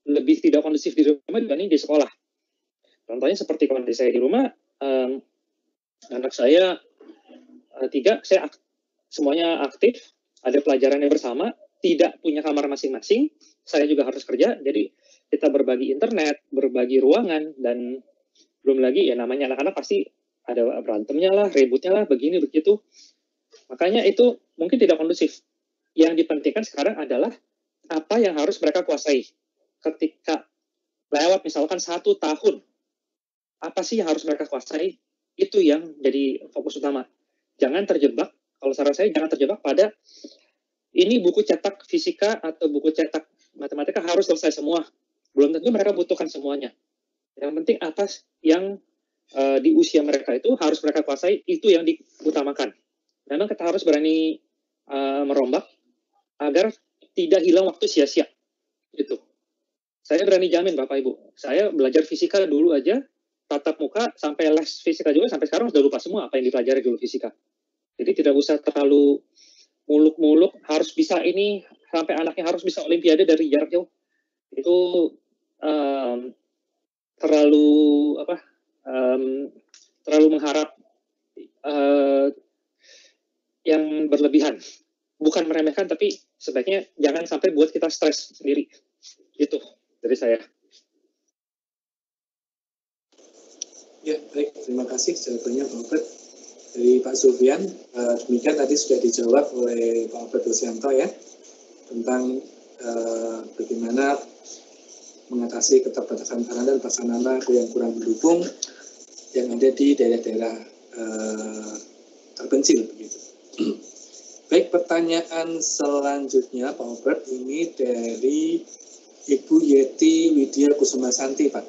S1: Lebih tidak kondusif di rumah dibanding di sekolah. Contohnya seperti kondisi saya di rumah, anak saya 3, saya semuanya aktif, ada pelajarannya bersama, tidak punya kamar masing-masing, saya juga harus kerja, jadi kita berbagi internet, berbagi ruangan, dan belum lagi ya namanya anak-anak pasti ada berantemnya lah, ributnya lah, begini, begitu. Makanya itu mungkin tidak kondusif. Yang dipentingkan sekarang adalah apa yang harus mereka kuasai. Ketika lewat misalkan 1 tahun, apa sih yang harus mereka kuasai? Itu yang jadi fokus utama. Jangan terjebak, kalau saran saya jangan terjebak pada ini buku cetak fisika atau buku cetak matematika harus selesai semua. Belum tentu mereka butuhkan semuanya. Yang penting atas yang di usia mereka itu harus mereka kuasai, itu yang diutamakan. Memang kita harus berani merombak agar tidak hilang waktu sia-sia. Itu. Saya berani jamin Bapak Ibu, saya belajar fisika dulu aja, tatap muka, sampai les fisika juga, sampai sekarang sudah lupa semua apa yang dipelajari dulu fisika. Jadi tidak usah terlalu muluk-muluk, harus bisa ini, sampai anaknya harus bisa olimpiade dari jarak jauh. Itu terlalu terlalu mengharap yang berlebihan. Bukan meremehkan, tapi sebaiknya jangan sampai buat kita stres sendiri. Itu dari saya.
S2: Ya, baik. Terima kasih jawabannya Pak Albert. Dari Pak Sufyan, demikian tadi sudah dijawab oleh Pak Albert Dosianto ya, tentang bagaimana mengatasi keterbatasan sarana dan prasarana yang kurang mendukung yang ada di daerah-daerah terpencil begitu. Baik, pertanyaan selanjutnya Pak Albert ini dari Ibu Yeti Widya Kusumasanti, Pak.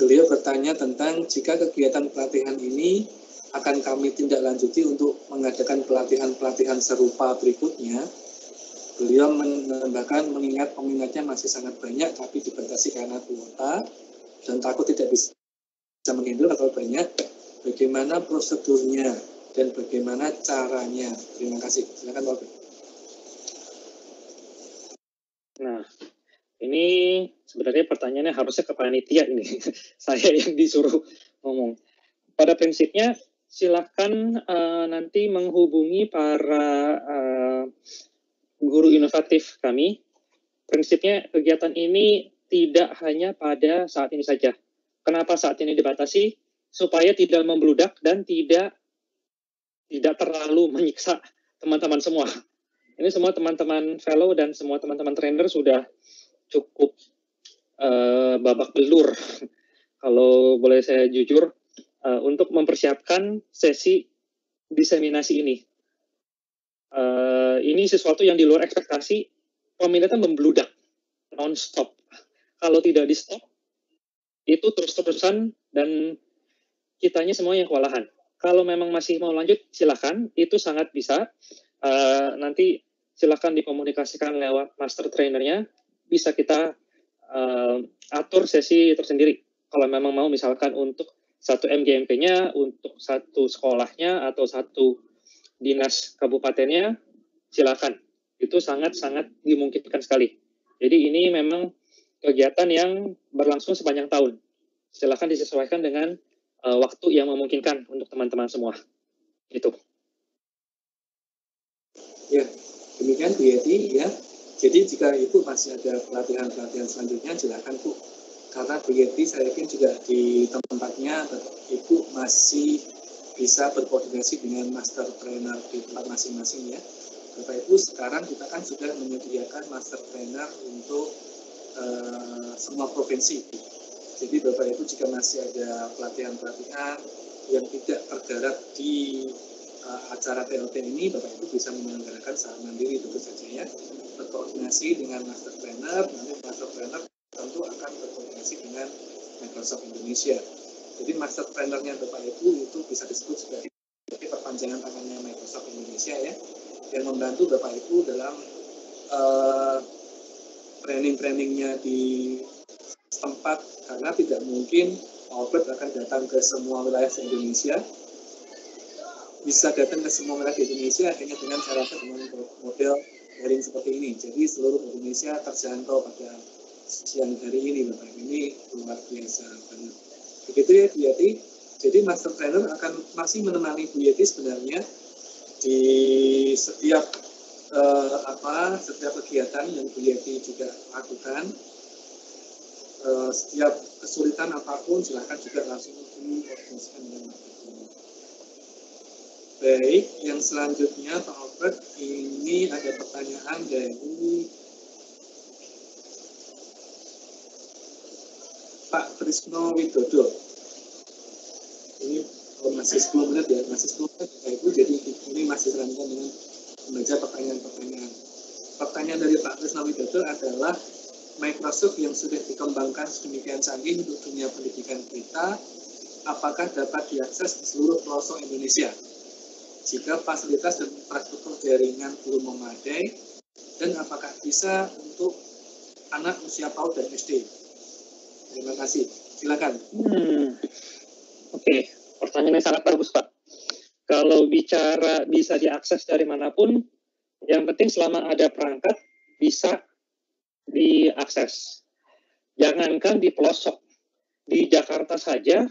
S2: Beliau bertanya tentang jika kegiatan pelatihan ini akan kami tindak lanjuti untuk mengadakan pelatihan-pelatihan serupa berikutnya. Beliau menambahkan mengingat peminatnya masih sangat banyak tapi dibatasi karena kuota dan takut tidak bisa menghandle terlalu banyak. Bagaimana prosedurnya dan bagaimana caranya? Terima kasih. Silakan Pak.
S1: Nah, ini sebenarnya pertanyaannya harusnya ke panitia ini. Saya yang disuruh ngomong. Pada prinsipnya, silakan nanti menghubungi para guru inovatif kami. Prinsipnya kegiatan ini tidak hanya pada saat ini saja. Kenapa saat ini dibatasi? Supaya tidak membludak dan tidak terlalu menyiksa teman-teman semua. Ini semua teman-teman fellow dan semua teman-teman trainer sudah cukup babak belur, kalau boleh saya jujur, untuk mempersiapkan sesi diseminasi ini. Ini sesuatu yang di luar ekspektasi, peminatnya membludak, non-stop. Kalau tidak di-stop, itu terus-terusan dan kitanya semua yang kewalahan. Kalau memang masih mau lanjut, silakan, itu sangat bisa. Nanti silakan dikomunikasikan lewat master trainernya, bisa kita atur sesi tersendiri. Kalau memang mau misalkan untuk satu MGMP-nya, untuk satu sekolahnya, atau satu dinas kabupatennya, silakan. Itu sangat-sangat dimungkinkan sekali. Jadi ini memang kegiatan yang berlangsung sepanjang tahun. Silakan disesuaikan dengan waktu yang memungkinkan untuk teman-teman semua. Itu.
S2: Ya, demikian Bu Yeti ya. Jadi jika Ibu masih ada pelatihan-pelatihan selanjutnya, silakan Bu. Karena Bu Yeti saya yakin juga di tempatnya Ibu masih bisa berkoordinasi dengan master trainer di tempat masing-masing ya. Bapak Ibu, sekarang kita kan sudah menyediakan master trainer untuk semua provinsi. Jadi Bapak Ibu jika masih ada pelatihan-pelatihan yang tidak tergarap di acara TLT ini Bapak Ibu bisa menyelenggarakan secara mandiri tentu saja ya, berkoordinasi dengan master planner, nanti master planner tentu akan berkoordinasi dengan Microsoft Indonesia. Jadi master planner-nya Bapak Ibu itu bisa disebut sebagai perpanjangan tangannya Microsoft Indonesia ya, yang membantu Bapak Ibu dalam training-trainingnya di tempat, karena tidak mungkin outlet akan datang ke semua wilayah di Indonesia. Bisa datang ke semua wilayah di Indonesia hanya dengan cara dengan model daring seperti ini. Jadi seluruh Indonesia terjangkau pada siang hari ini, Bapak. Ini luar biasa banget. Begitu ya Bu Yati. Jadi master planner akan masih menemani Bu Yati sebenarnya di setiap setiap kegiatan yang Bu Yati juga lakukan. Setiap kesulitan apapun silahkan juga langsung dikoordinasikan dengan Bapak. Baik, yang selanjutnya Pak Albert, ini ada pertanyaan dari Pak Trisno Widodo. Ini masih 10 menit ya, masih 10 menit Bapak Ibu, jadi ini masih rangkaian dengan membaca pertanyaan-pertanyaan. Pertanyaan dari Pak Trisno Widodo adalah Microsoft yang sudah dikembangkan sedemikian canggih untuk dunia pendidikan kita, apakah dapat diakses di seluruh pelosok Indonesia? Jika fasilitas dan infrastruktur jaringan belum memadai, dan apakah bisa untuk anak usia PAUD dan SD? Terima kasih. Silakan.
S1: Oke, pertanyaannya sangat bagus, Pak. Kalau bicara bisa diakses dari manapun, yang penting selama ada perangkat bisa diakses. Jangankan di pelosok, di Jakarta saja,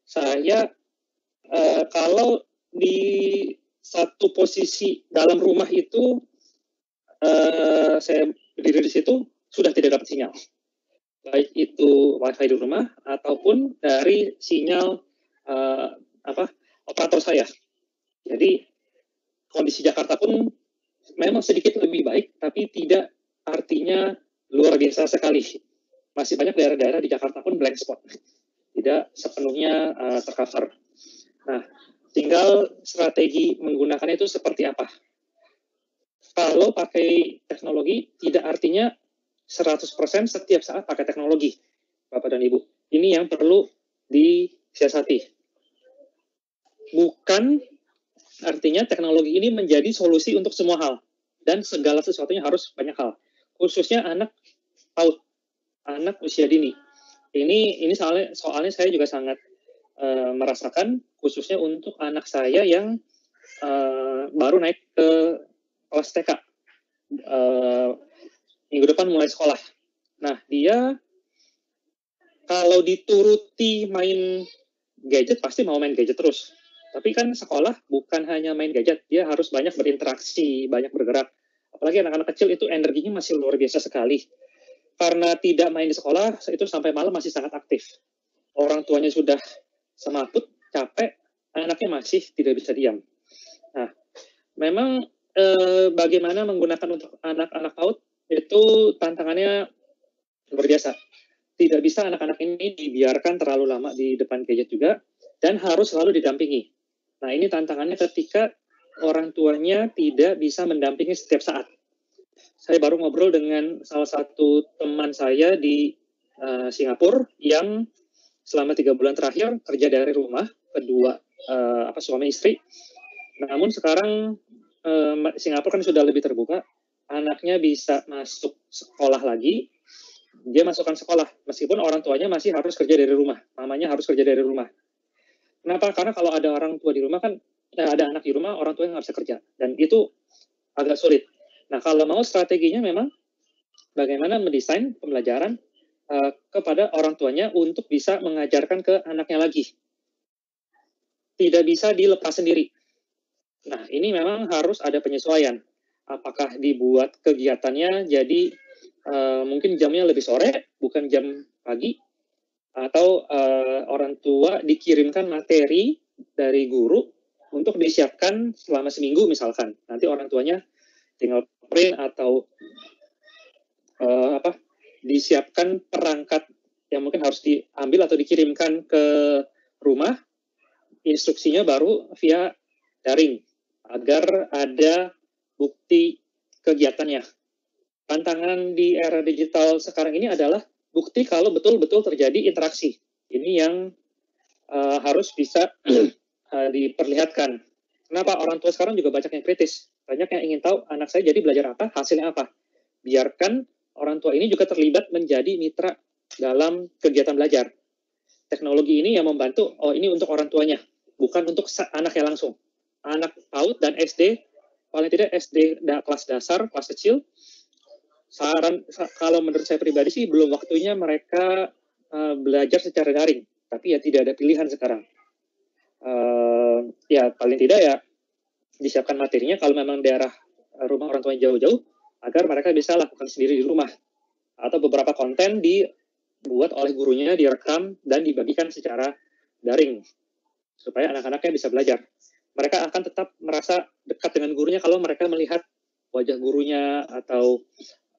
S1: saya kalau di satu posisi dalam rumah itu saya berdiri di situ sudah tidak dapat sinyal, baik itu wifi di rumah ataupun dari sinyal operator saya. Jadi kondisi Jakarta pun memang sedikit lebih baik, tapi tidak artinya luar biasa sekali. Masih banyak daerah-daerah di Jakarta pun blank spot, tidak sepenuhnya tercover. Nah, tinggal strategi menggunakannya itu seperti apa. Kalau pakai teknologi, tidak artinya 100% setiap saat pakai teknologi, Bapak dan Ibu. Ini yang perlu disiasati. Bukan artinya teknologi ini menjadi solusi untuk semua hal. Dan segala sesuatunya harus banyak hal. Khususnya anak PAUD, anak usia dini. Ini soalnya saya juga sangat merasakan, khususnya untuk anak saya yang baru naik ke kelas TK, minggu depan mulai sekolah. Nah, dia kalau dituruti main gadget pasti mau main gadget terus. Tapi kan sekolah bukan hanya main gadget, dia harus banyak berinteraksi, banyak bergerak. Apalagi anak-anak kecil itu energinya masih luar biasa sekali. Karena tidak main di sekolah, itu sampai malam masih sangat aktif. Orang tuanya sudah semaput, capek, anaknya masih tidak bisa diam. Nah, memang bagaimana menggunakan untuk anak-anak PAUD itu tantangannya luar biasa. Tidak bisa anak-anak ini dibiarkan terlalu lama di depan gadget juga, dan harus selalu didampingi. Nah, ini tantangannya ketika orang tuanya tidak bisa mendampingi setiap saat. Saya baru ngobrol dengan salah satu teman saya di Singapura yang selama 3 bulan terakhir kerja dari rumah, kedua suami istri. Namun sekarang Singapura kan sudah lebih terbuka, anaknya bisa masuk sekolah lagi, dia masukkan sekolah, meskipun orang tuanya masih harus kerja dari rumah, mamanya harus kerja dari rumah. Kenapa? Karena kalau ada orang tua di rumah kan, ada anak di rumah, orang tuanya nggak bisa kerja, dan itu agak sulit. Nah, kalau mau strateginya memang bagaimana mendesain pembelajaran kepada orang tuanya untuk bisa mengajarkan ke anaknya lagi. Tidak bisa dilepas sendiri. Nah, ini memang harus ada penyesuaian. Apakah dibuat kegiatannya jadi mungkin jamnya lebih sore, bukan jam pagi, atau orang tua dikirimkan materi dari guru untuk disiapkan selama seminggu misalkan. Nanti orang tuanya tinggal print atau disiapkan perangkat yang mungkin harus diambil atau dikirimkan ke rumah, instruksinya baru via daring agar ada bukti kegiatannya. Tantangan di era digital sekarang ini adalah bukti kalau betul-betul terjadi interaksi. Ini yang harus bisa diperlihatkan. Kenapa orang tua sekarang juga banyak yang kritis? Banyak yang ingin tahu anak saya jadi belajar apa, hasilnya apa. Biarkan orang tua ini juga terlibat menjadi mitra dalam kegiatan belajar. Teknologi ini yang membantu, oh ini untuk orang tuanya, bukan untuk anaknya langsung. Anak PAUD dan SD, paling tidak SD kelas dasar, kelas kecil, kalau menurut saya pribadi sih belum waktunya mereka belajar secara daring, tapi ya tidak ada pilihan sekarang. Ya paling tidak ya disiapkan materinya kalau memang daerah rumah orang tuanya jauh-jauh, agar mereka bisa lakukan sendiri di rumah. Atau beberapa konten dibuat oleh gurunya, direkam, dan dibagikan secara daring, supaya anak-anaknya bisa belajar. Mereka akan tetap merasa dekat dengan gurunya kalau mereka melihat wajah gurunya, atau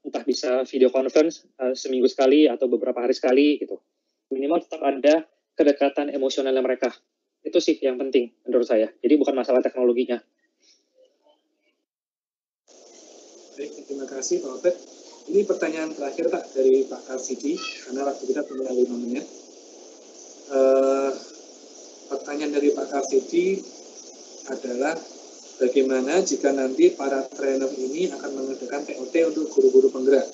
S1: entah bisa video conference seminggu sekali atau beberapa hari sekali gitu. Minimal tetap ada kedekatan emosionalnya mereka. Itu sih yang penting menurut saya. Jadi bukan masalah teknologinya.
S2: Baik, terima kasih Pak Obed. Ini pertanyaan terakhir Pak dari Pak Karsidi, karena waktu kita tinggal 5 menit. Pertanyaan dari Pak Karsidi adalah bagaimana jika nanti para trainer ini akan mengadakan TOT untuk guru-guru penggerak?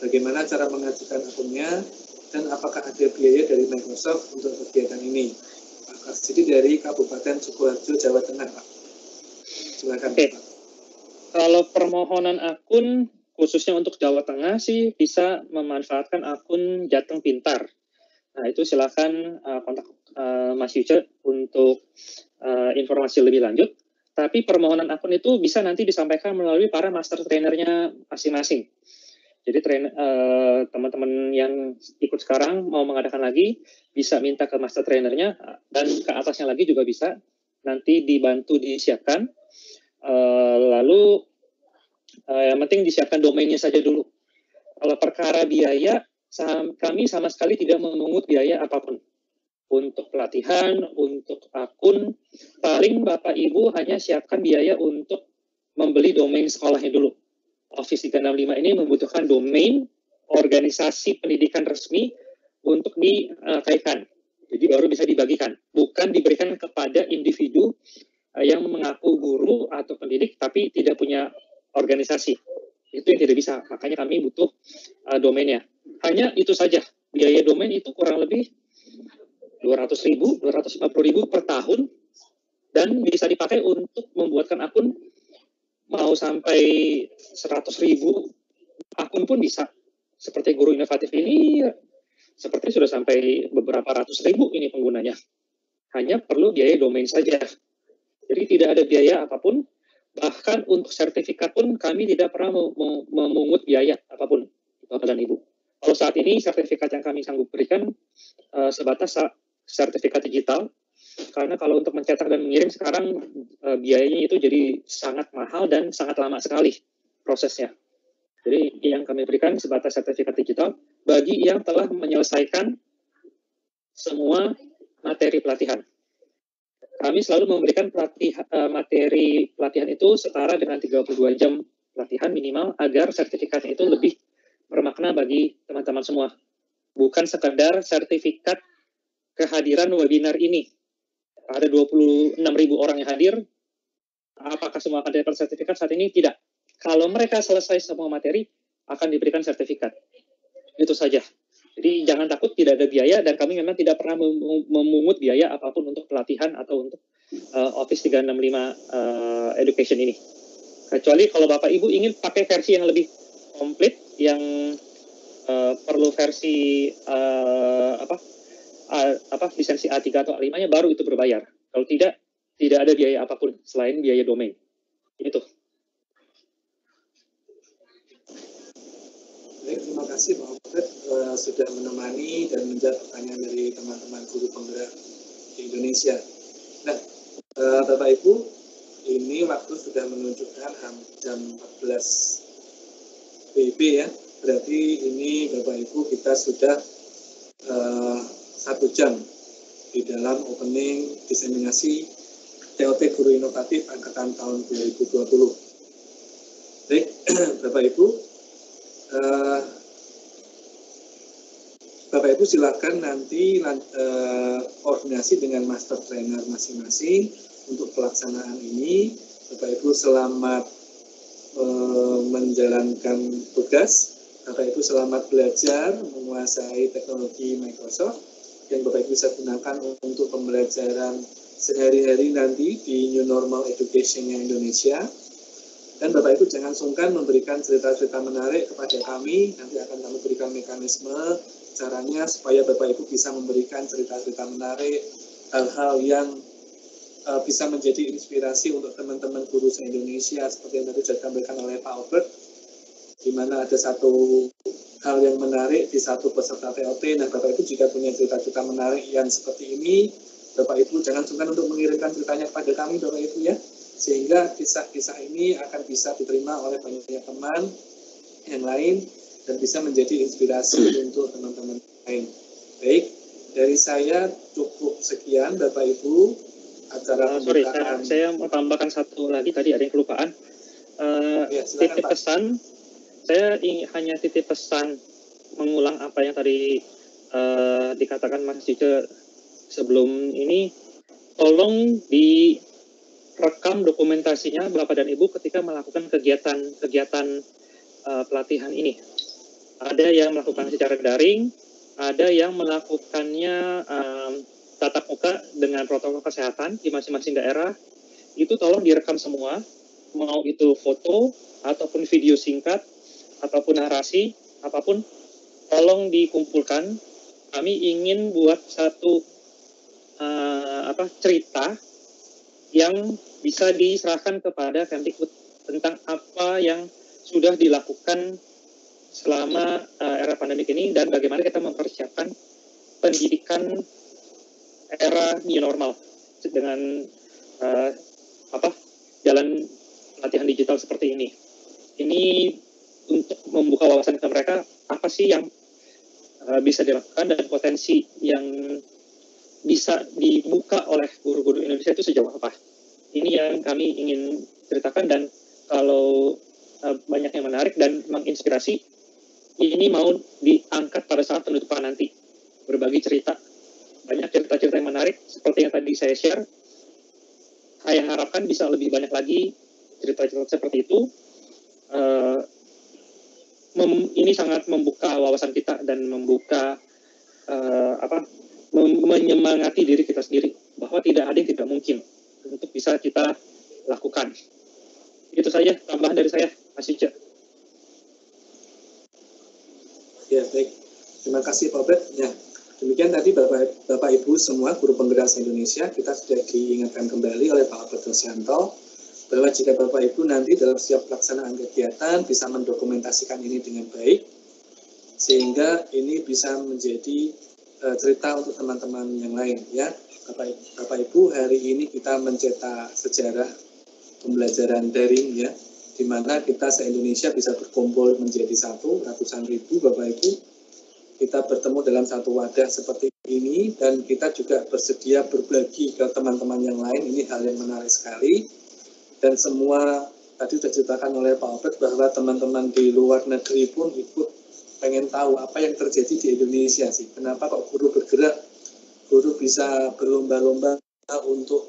S2: Bagaimana cara mengajukan akunnya dan apakah ada biaya dari Microsoft untuk kegiatan ini? Pak Karsidi dari Kabupaten Sukoharjo, Jawa Tengah, Pak. Silakan.
S1: Oke. Pak. Kalau permohonan akun khususnya untuk Jawa Tengah sih bisa memanfaatkan akun Jateng Pintar. Nah itu silakan kontak Mas Yuce untuk informasi lebih lanjut. Tapi permohonan akun itu bisa nanti disampaikan melalui para master trainernya masing-masing. Jadi teman-teman yang ikut sekarang mau mengadakan lagi bisa minta ke master trainernya, dan ke atasnya lagi juga bisa nanti dibantu disiapkan. Lalu yang penting disiapkan domainnya saja dulu. Kalau perkara biaya, kami sama sekali tidak memungut biaya apapun. Untuk pelatihan, untuk akun, paling Bapak Ibu hanya siapkan biaya untuk membeli domain sekolahnya dulu. Office 365 ini membutuhkan domain organisasi pendidikan resmi untuk dikaitkan. Jadi baru bisa dibagikan. Bukan diberikan kepada individu yang mengaku guru atau pendidik tapi tidak punya organisasi. Itu yang tidak bisa. Makanya kami butuh domainnya. Hanya itu saja. Biaya domain itu kurang lebih 200.000, 250.000 per tahun, dan bisa dipakai untuk membuatkan akun mau sampai 100.000 akun pun bisa. Seperti Guru Inovatif ini, seperti sudah sampai beberapa ratus ribu ini penggunanya. Hanya perlu biaya domain saja. Jadi tidak ada biaya apapun. Bahkan untuk sertifikat pun kami tidak pernah memungut biaya apapun, Bapak dan Ibu. Kalau saat ini sertifikat yang kami sanggup berikan sebatas sertifikat digital, karena kalau untuk mencetak dan mengirim sekarang biayanya itu jadi sangat mahal dan sangat lama sekali prosesnya. Jadi yang kami berikan sebatas sertifikat digital bagi yang telah menyelesaikan semua materi pelatihan. Kami selalu memberikan materi pelatihan itu setara dengan 32 jam pelatihan minimal agar sertifikatnya itu lebih bermakna bagi teman-teman semua. Bukan sekedar sertifikat kehadiran webinar ini. Ada 26.000 orang yang hadir. Apakah semua akan dapat sertifikat saat ini? Tidak. Kalau mereka selesai semua materi, akan diberikan sertifikat. Itu saja. Jadi jangan takut, tidak ada biaya, dan kami memang tidak pernah memungut biaya apapun untuk pelatihan atau untuk Office 365 Education ini. Kecuali kalau Bapak Ibu ingin pakai versi yang lebih komplit, yang perlu versi lisensi A3 atau A5-nya, baru itu berbayar. Kalau tidak ada biaya apapun selain biaya domain. Itu.
S2: Baik, terima kasih Pak Obed sudah menemani dan menjawab pertanyaan dari teman-teman guru penggerak di Indonesia. Nah, Bapak Ibu, ini waktu sudah menunjukkan jam 14 WIB ya. Berarti ini Bapak Ibu kita sudah 1 jam di dalam opening diseminasi TOT Guru Inovatif angkatan tahun 2020. Baik, Bapak Ibu, Bapak Ibu silakan nanti koordinasi dengan master trainer masing-masing untuk pelaksanaan ini. Bapak Ibu selamat menjalankan tugas. Bapak Ibu selamat belajar menguasai teknologi Microsoft yang Bapak Ibu bisa gunakan untuk pembelajaran sehari-hari nanti di New Normal Education Indonesia. Dan Bapak Ibu jangan sungkan memberikan cerita-cerita menarik kepada kami. Nanti akan kami berikan mekanisme caranya supaya Bapak Ibu bisa memberikan cerita-cerita menarik, hal-hal yang bisa menjadi inspirasi untuk teman-teman guru se-Indonesia seperti yang tadi sudah disampaikan oleh Pak Albert, di mana ada satu hal yang menarik di satu peserta TOT. Nah, Bapak Ibu jika punya cerita-cerita menarik yang seperti ini, Bapak Ibu jangan sungkan untuk mengirimkan ceritanya kepada kami, Bapak Ibu ya, sehingga kisah-kisah ini akan bisa diterima oleh banyak teman yang lain dan bisa menjadi inspirasi untuk teman-teman lain. Baik, dari saya cukup sekian, Bapak Ibu. Acara
S1: sorry, saya mau tambahkan satu lagi, tadi ada yang kelupaan. Titip pesan, saya hanya titip pesan mengulang apa yang tadi dikatakan Mas Cice sebelum ini. Tolong direkam dokumentasinya Bapak dan Ibu ketika melakukan kegiatan pelatihan ini. Ada yang melakukan secara daring, ada yang melakukannya tatap muka dengan protokol kesehatan di masing-masing daerah. Itu tolong direkam semua, mau itu foto ataupun video singkat ataupun narasi apapun, tolong dikumpulkan. Kami ingin buat satu cerita yang bisa diserahkan kepada Kemdikbud tentang apa yang sudah dilakukan selama era pandemik ini dan bagaimana kita mempersiapkan pendidikan era new normal dengan jalan latihan digital seperti ini. Ini untuk membuka wawasan ke mereka apa sih yang bisa dilakukan dan potensi yang bisa dibuka oleh guru-guru Indonesia itu sejauh apa. Ini yang kami ingin ceritakan, dan kalau banyak yang menarik dan menginspirasi, ini mau diangkat pada saat penutupan nanti. Berbagi cerita. Banyak cerita-cerita yang menarik seperti yang tadi saya share. Saya harapkan bisa lebih banyak lagi cerita-cerita seperti itu. Ini sangat membuka wawasan kita dan membuka menyemangati diri kita sendiri bahwa tidak ada yang tidak mungkin untuk bisa kita lakukan. Itu saja tambahan dari saya, Mas Cice.
S2: Ya, baik. Terima kasih Pak Bet. Ya. Demikian tadi Bapak Ibu semua guru penggerak Indonesia, kita sudah diingatkan kembali oleh Pak Albert Rosianto bahwa jika Bapak Ibu nanti dalam setiap pelaksanaan kegiatan bisa mendokumentasikan ini dengan baik, sehingga ini bisa menjadi cerita untuk teman-teman yang lain ya. Bapak Ibu, hari ini kita mencetak sejarah pembelajaran daring ya, di mana kita se-Indonesia bisa berkumpul menjadi satu, ratusan ribu Bapak Ibu. Kita bertemu dalam satu wadah seperti ini dan kita juga bersedia berbagi ke teman-teman yang lain. Ini hal yang menarik sekali. Dan semua tadi sudah diceritakan oleh Pak Albert bahwa teman-teman di luar negeri pun ikut pengen tahu apa yang terjadi di Indonesia sih. Kenapa kok guru bergerak, guru bisa berlomba-lomba untuk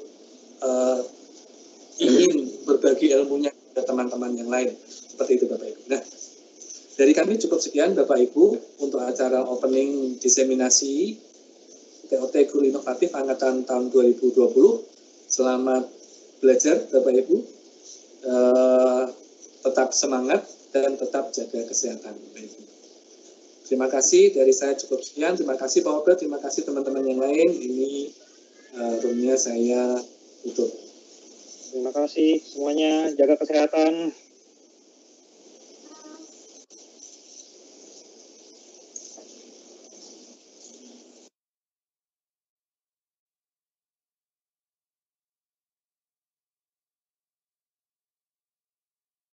S2: ingin berbagi ilmunya ke teman-teman yang lain. Seperti itu Bapak Ibu. Nah, dari kami cukup sekian Bapak Ibu untuk acara opening diseminasi TOT Guru Inovatif angkatan tahun 2020. Selamat belajar Bapak Ibu. Tetap semangat dan tetap jaga kesehatan Bapak Ibu. Terima kasih, dari saya cukup sekian. Terima kasih Pak Albert, terima kasih teman-teman yang lain. Ini roomnya saya tutup.
S1: Terima kasih semuanya, jaga kesehatan.